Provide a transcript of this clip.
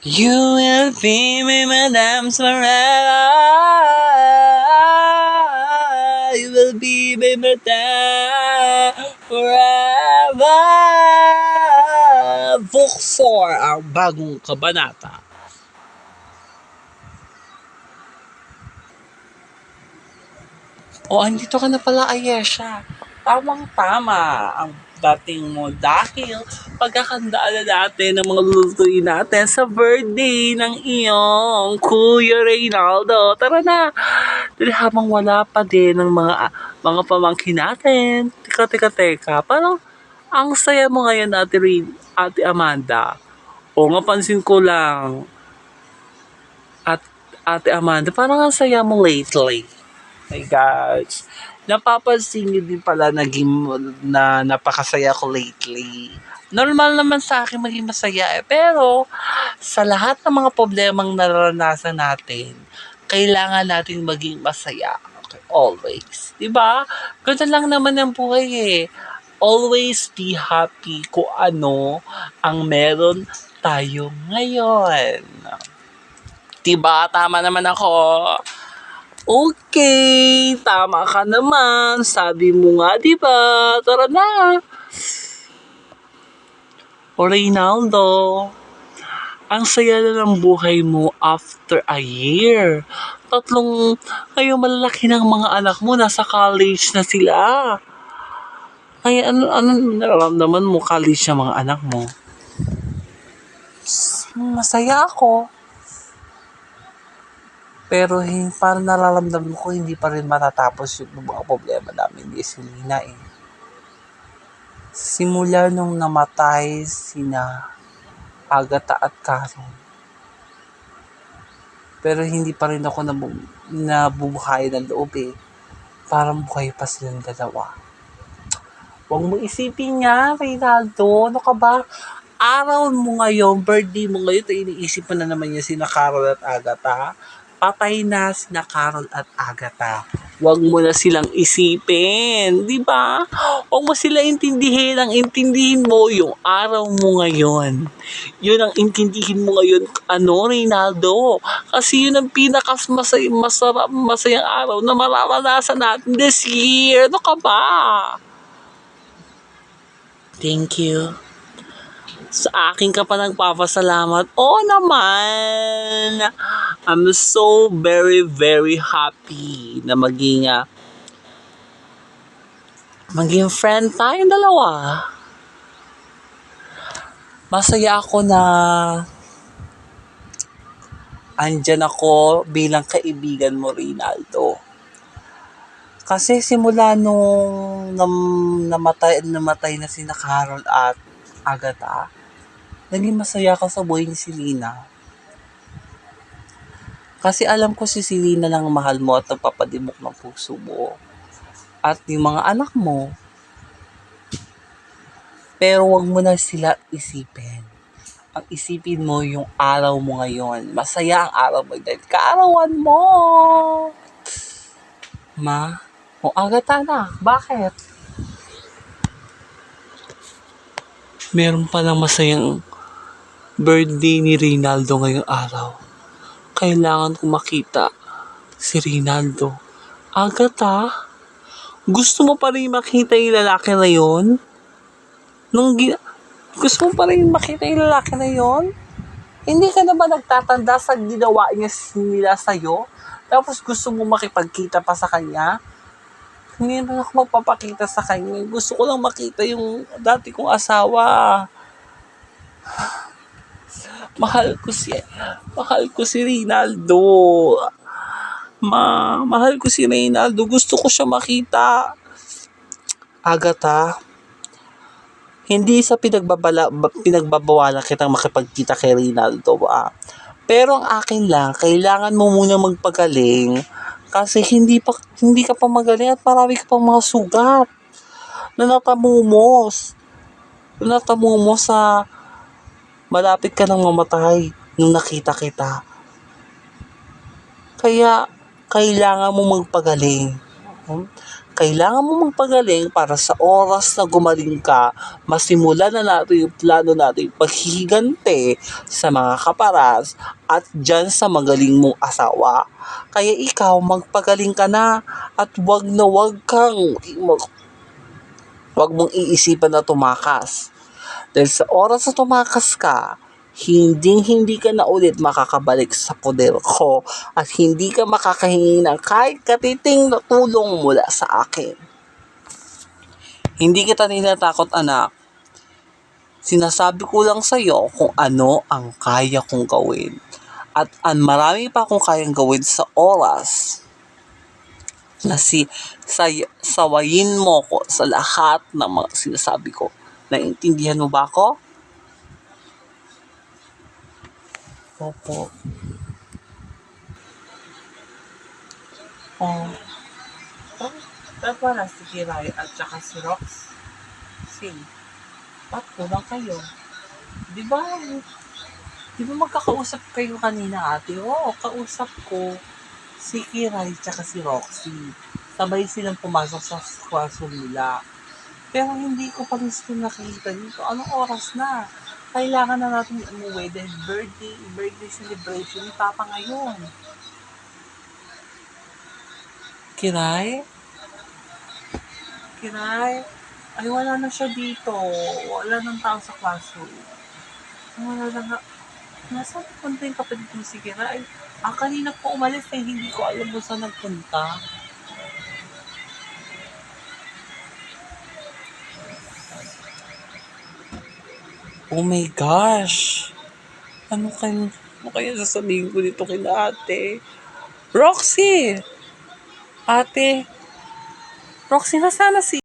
You will be my madam forever. You will be my madam forever. Book 4, ang bagong kabanata. Andito ka na pala, Ayesha. Tamang-tama ang dating mo dahil pagkakandaan na natin ng mga lulutuin natin sa birthday ng iyong Kuya Reynaldo. Tara na! Dahil habang wala pa din ng mga pamangkin natin. Teka. Parang ang saya mo ngayon, Ate Amanda. Napansin ko lang. At Ate Amanda, parang ang saya mo lately. My gosh. Napapansin niyo din pala na napakasaya ko lately. Normal naman sa akin maging masaya pero sa lahat ng mga problemang nararanasan natin, kailangan natin maging masaya. Okay, always. Diba? Ganun lang naman ang buhay eh. Always be happy kung ano ang meron tayo ngayon. Diba? Tama naman ako. Okay, tama ka naman. Sabi mo nga, di ba? Tara na. Reynaldo, ang saya na ng buhay mo after a year. Ngayon malalaki ng mga anak mo, nasa college na sila. Ay, ano nararamdaman mo college ng mga anak mo? Masaya ako. Pero parang nararamdaman ko hindi pa rin matatapos yung mga problema namin ni Selena eh. Simula nung namatay sina Agatha at Karen. Pero hindi pa rin ako nabubuhay ng loob eh. Parang buhay pa silang dalawa. Huwag mo isipin nga, Reynaldo. Ano ka ba? Araw mo ngayon, birthday mo ngayon, iniisip mo na naman niya sina Carol at Agatha. Patay na sina Carol at Agatha. Huwag mo na silang isipin, di ba? Huwag mo sila intindihin. Ang intindihin mo yung araw mo ngayon. Yun ang intindihin mo ngayon, Reynaldo. Kasi yun ang masayang araw na mararanasan natin this year. Ano ka ba? Thank you. Sa akin ka pa nagpapasalamat. Oo naman. I'm so very, very happy na maging friend tayong dalawa. Masaya ako na andyan ako bilang kaibigan mo, Reynaldo. Kasi simula nung namatay na sina Carol at Agatha, naging masaya ka sa buhay ni Selena. Kasi alam ko si Selena lang mahal mo at nagpapadimok ng puso mo. At yung mga anak mo. Pero wag mo na sila isipin. Ang isipin mo yung araw mo ngayon. Masaya ang araw mo dahil kaarawan mo. Agatha na. Bakit? Meron palang masayang birthday ni Reynaldo ngayong araw. Kailangan ko makita si Reynaldo. Agatha, gusto mo pa rin makita yung lalaki na yon? Gusto mo pa rin makita yung lalaki na yon? Hindi ka na ba nagtatanda sa ginawa nila sa'yo? Tapos gusto mo makipagkita pa sa kanya? Hindi na ako magpapakita sa kanya. Gusto ko lang makita yung dati kong asawa. Mahal ko si Reynaldo. Mahal ko si Reynaldo. Gusto ko siya makita. Agatha, hindi sa pinagbabawalan kitang makipagkita kay Reynaldo. Pero ang akin lang, kailangan mo muna magpagaling kasi hindi ka pa magaling at marami ka pang mga sugat na natamo mo sa malapit ka nang mamatay nung nakita kita. Kaya, kailangan mo magpagaling. kailangan mo magpagaling para sa oras na gumaling ka, masimulan na natin yung plano natin paghihigante sa mga kaparas at dyan sa magaling mong asawa. Kaya ikaw, magpagaling ka na at wag mong iisipan na tumakas. Dahil sa oras na tumakas ka, hindi ka na ulit makakabalik sa poder ko at hindi ka makakahingi ng kahit katiting na tulong mula sa akin. Hindi kita ninatakot, anak. Sinasabi ko lang sa'yo kung ano ang kaya kong gawin. At marami pa akong kayang gawin sa oras na sawayin mo ko sa lahat ng mga sinasabi ko. Naiintindihan mo ba ako? Opo. Oh. Pero wala si Kiray at saka si Rox. Tatlo lang kayo. Di ba? Di ba magkakausap kayo kanina, ate? Oo, kausap ko si Kiray at saka si Roxy. Sabay silang pumasok sa kwaso nila. Pero hindi ko pa rin sila nakikita dito. Anong oras na? Kailangan na natin umuwi dahil birthday celebration ni Papa ngayon. Kiray? Ay, wala na siya dito. Wala nang tao sa classroom. Wala na nga. Nasaan punta yung kapatid mo si Kiray? Kanina po umalis eh. Hindi ko alam kung saan nagpunta. Oh my gosh! Ano kaya sasabihin ko dito kina ate? Roxy! Ate! Roxy, nasaan na si